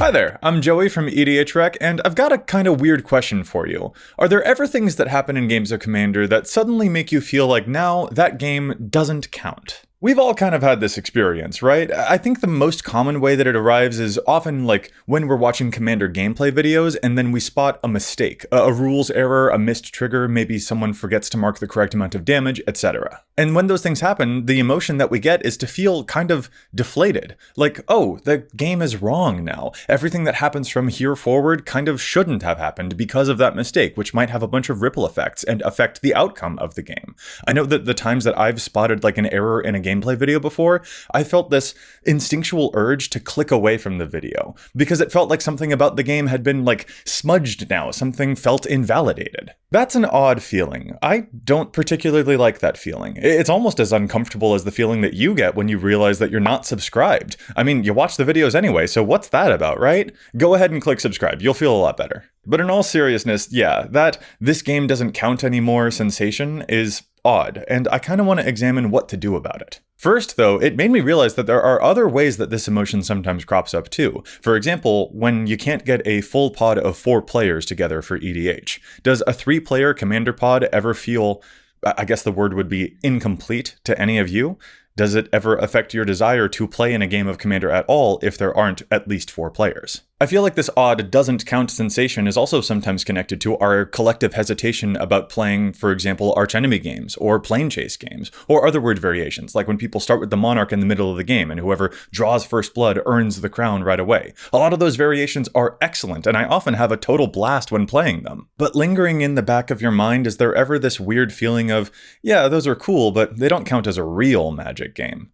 Hi there, I'm Joey from EDHREC, and I've got a kind of weird question for you. Are there ever things that happen in games of Commander that suddenly make you feel like now that game doesn't count? We've all kind of had this experience, right? I think the most common way that it arrives is often like when we're watching Commander gameplay videos and then we spot a mistake, a rules error, a missed trigger, maybe someone forgets to mark the correct amount of damage, etc. And when those things happen, the emotion that we get is to feel kind of deflated. Like, oh, the game is wrong now. Everything that happens from here forward kind of shouldn't have happened because of that mistake, which might have a bunch of ripple effects and affect the outcome of the game. I know that the times that I've spotted like an error in a gameplay video before, I felt this instinctual urge to click away from the video because it felt like something about the game had been like smudged now, something felt invalidated. That's an odd feeling. I don't particularly like that feeling. It's almost as uncomfortable as the feeling that you get when you realize that you're not subscribed. I mean, you watch the videos anyway, so what's that about, right? Go ahead and click subscribe. You'll feel a lot better. But in all seriousness, yeah, that this game doesn't count anymore sensation is odd, and I kind of want to examine what to do about it. First, though, it made me realize that there are other ways that this emotion sometimes crops up too. For example, when you can't get a full pod of 4 players together for EDH. Does a 3-player commander pod ever feel, I guess the word would be incomplete to any of you? Does it ever affect your desire to play in a game of Commander at all if there aren't at least 4 players? I feel like this odd doesn't count sensation is also sometimes connected to our collective hesitation about playing, for example, archenemy games, or plane chase games, or other word variations, like when people start with the monarch in the middle of the game and whoever draws first blood earns the crown right away. A lot of those variations are excellent, and I often have a total blast when playing them. But lingering in the back of your mind, is there ever this weird feeling of, yeah, those are cool, but they don't count as a real Magic game?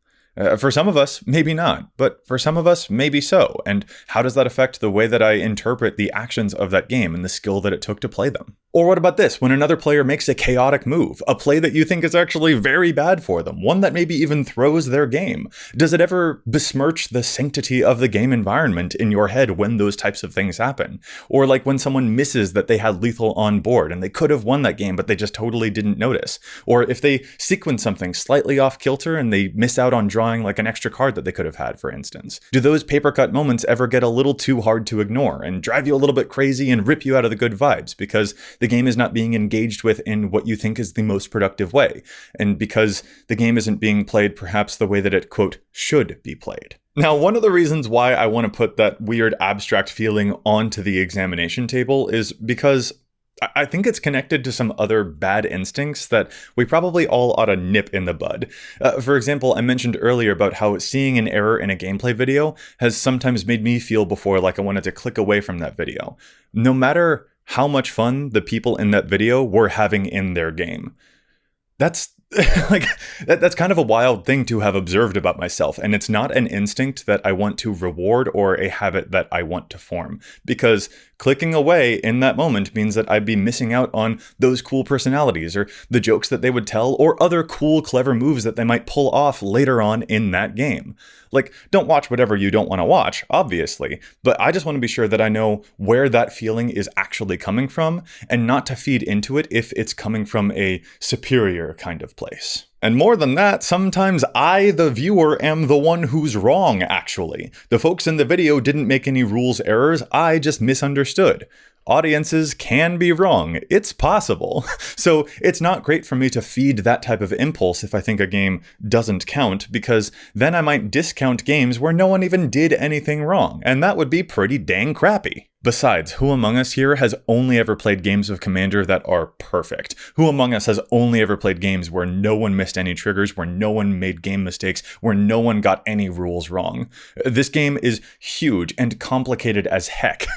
For some of us, maybe not, but for some of us, maybe so. And how does that affect the way that I interpret the actions of that game and the skill that it took to play them? Or what about this, when another player makes a chaotic move, a play that you think is actually very bad for them, one that maybe even throws their game? Does it ever besmirch the sanctity of the game environment in your head when those types of things happen? Or like when someone misses that they had lethal on board and they could have won that game, but they just totally didn't notice? Or if they sequence something slightly off kilter and they miss out on drawing like an extra card that they could have had, for instance. Do those paper cut moments ever get a little too hard to ignore and drive you a little bit crazy and rip you out of the good vibes because the game is not being engaged with in what you think is the most productive way, and because the game isn't being played perhaps the way that it, quote, should be played? Now, one of the reasons why I want to put that weird abstract feeling onto the examination table is because I think it's connected to some other bad instincts that we probably all ought to nip in the bud. For example, I mentioned earlier about how seeing an error in a gameplay video has sometimes made me feel before like I wanted to click away from that video, no matter how much fun the people in that video were having in their game. That's that's kind of a wild thing to have observed about myself, and it's not an instinct that I want to reward or a habit that I want to form, because clicking away in that moment means that I'd be missing out on those cool personalities or the jokes that they would tell or other cool, clever moves that they might pull off later on in that game. Like, don't watch whatever you don't want to watch, obviously, but I just want to be sure that I know where that feeling is actually coming from and not to feed into it if it's coming from a superior kind of place. And more than that, sometimes I, the viewer, am the one who's wrong, actually. The folks in the video didn't make any rules errors, I just misunderstood. Audiences can be wrong. It's possible. So it's not great for me to feed that type of impulse if I think a game doesn't count, because then I might discount games where no one even did anything wrong, and that would be pretty dang crappy. Besides, who among us here has only ever played games of Commander that are perfect? Who among us has only ever played games where no one missed any triggers, where no one made game mistakes, where no one got any rules wrong? This game is huge and complicated as heck,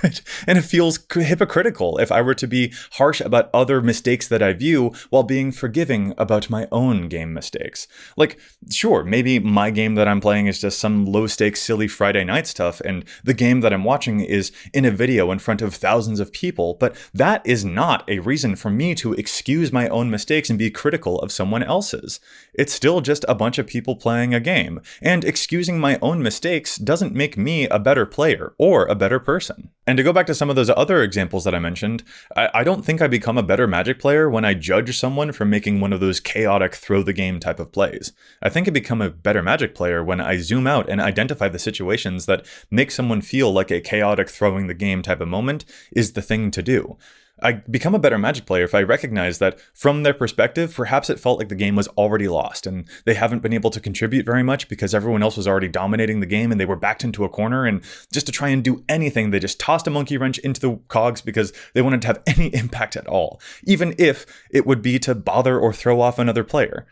and it feels hypocritical if I were to be harsh about other mistakes that I view while being forgiving about my own game mistakes. Like, sure, maybe my game that I'm playing is just some low-stakes, silly Friday night stuff, and the game that I'm watching is in a video in front of thousands of people, but that is not a reason for me to excuse my own mistakes and be critical of someone else's. It's still just a bunch of people playing a game, and excusing my own mistakes doesn't make me a better player or a better person. And to go back to some of those other examples examples that I mentioned, I don't think I become a better Magic player when I judge someone for making one of those chaotic throw the game type of plays. I think I become a better Magic player when I zoom out and identify the situations that make someone feel like a chaotic throwing the game type of moment is the thing to do. I become a better Magic player if I recognize that from their perspective, perhaps it felt like the game was already lost and they haven't been able to contribute very much because everyone else was already dominating the game and they were backed into a corner, and just to try and do anything, they just tossed a monkey wrench into the cogs because they wanted to have any impact at all, even if it would be to bother or throw off another player.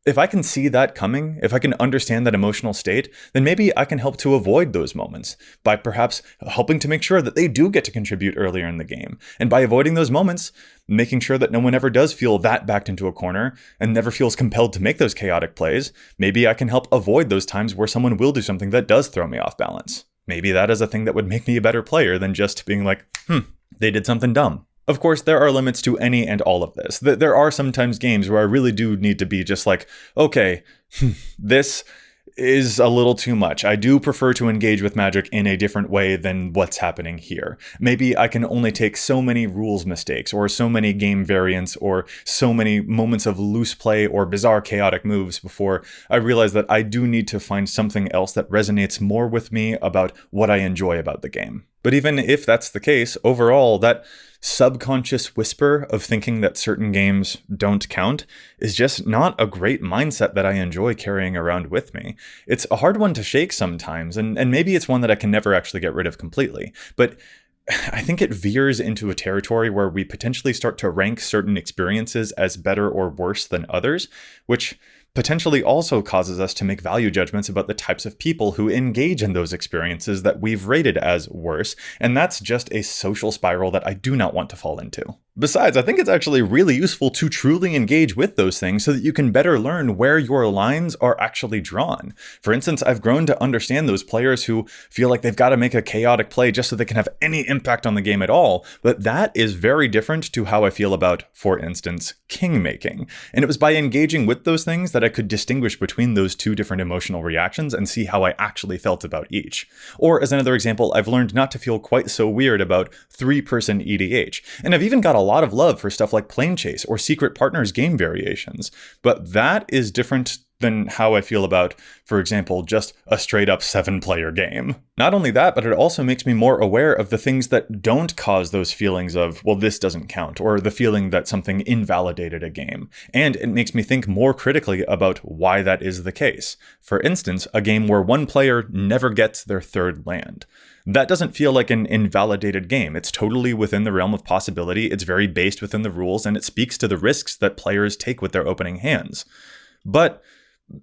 If I can see that coming, if I can understand that emotional state, then maybe I can help to avoid those moments by perhaps helping to make sure that they do get to contribute earlier in the game. And by avoiding those moments, making sure that no one ever does feel that backed into a corner and never feels compelled to make those chaotic plays, maybe I can help avoid those times where someone will do something that does throw me off balance. Maybe that is a thing that would make me a better player than just being like, they did something dumb. Of course, there are limits to any and all of this. There are sometimes games where I really do need to be just like, okay, this is a little too much. I do prefer to engage with Magic in a different way than what's happening here. Maybe I can only take so many rules mistakes or so many game variants or so many moments of loose play or bizarre chaotic moves before I realize that I do need to find something else that resonates more with me about what I enjoy about the game. But even if that's the case, overall, that subconscious whisper of thinking that certain games don't count is just not a great mindset that I enjoy carrying around with me. It's a hard one to shake sometimes, and maybe it's one that I can never actually get rid of completely. But I think it veers into a territory where we potentially start to rank certain experiences as better or worse than others, which potentially also causes us to make value judgments about the types of people who engage in those experiences that we've rated as worse, and that's just a social spiral that I do not want to fall into. Besides, I think it's actually really useful to truly engage with those things so that you can better learn where your lines are actually drawn. For instance, I've grown to understand those players who feel like they've got to make a chaotic play just so they can have any impact on the game at all, but that is very different to how I feel about, for instance, king making. And it was by engaging with those things that I could distinguish between those two different emotional reactions and see how I actually felt about each. Or as another example, I've learned not to feel quite so weird about 3-person EDH. And I've even got a lot of love for stuff like Plane Chase or Secret Partners game variations. But that is different than how I feel about, for example, just a straight up 7-player game. Not only that, but it also makes me more aware of the things that don't cause those feelings of, well, this doesn't count, or the feeling that something invalidated a game. And it makes me think more critically about why that is the case. For instance, a game where one player never gets their 3rd land. That doesn't feel like an invalidated game. It's totally within the realm of possibility, it's very based within the rules, and it speaks to the risks that players take with their opening hands. But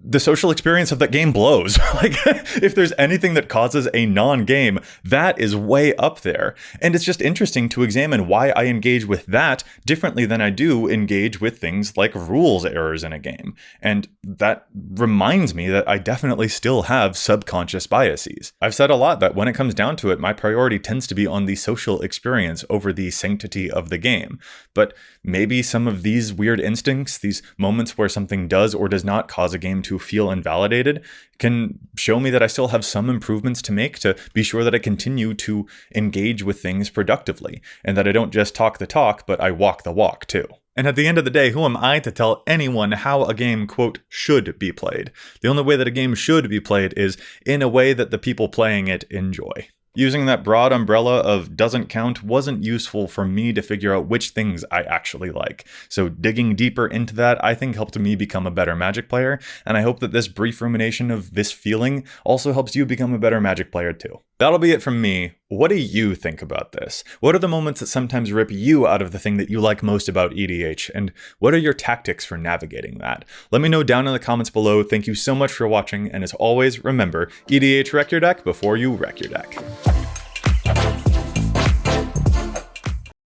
the social experience of that game blows. Like, if there's anything that causes a non-game, that is way up there. And it's just interesting to examine why I engage with that differently than I do engage with things like rules errors in a game. And that reminds me that I definitely still have subconscious biases. I've said a lot that when it comes down to it, my priority tends to be on the social experience over the sanctity of the game. But maybe some of these weird instincts, these moments where something does or does not cause a game to feel invalidated, can show me that I still have some improvements to make to be sure that I continue to engage with things productively, and that I don't just talk the talk, but I walk the walk too. And at the end of the day, who am I to tell anyone how a game, quote, should be played? The only way that a game should be played is in a way that the people playing it enjoy. Using that broad umbrella of doesn't count wasn't useful for me to figure out which things I actually like. So digging deeper into that, I think, helped me become a better Magic player, and I hope that this brief rumination of this feeling also helps you become a better Magic player too. That'll be it from me. What do you think about this? What are the moments that sometimes rip you out of the thing that you like most about EDH? And what are your tactics for navigating that? Let me know down in the comments below. Thank you so much for watching, and as always, remember, EDH wreck your deck before you wreck your deck.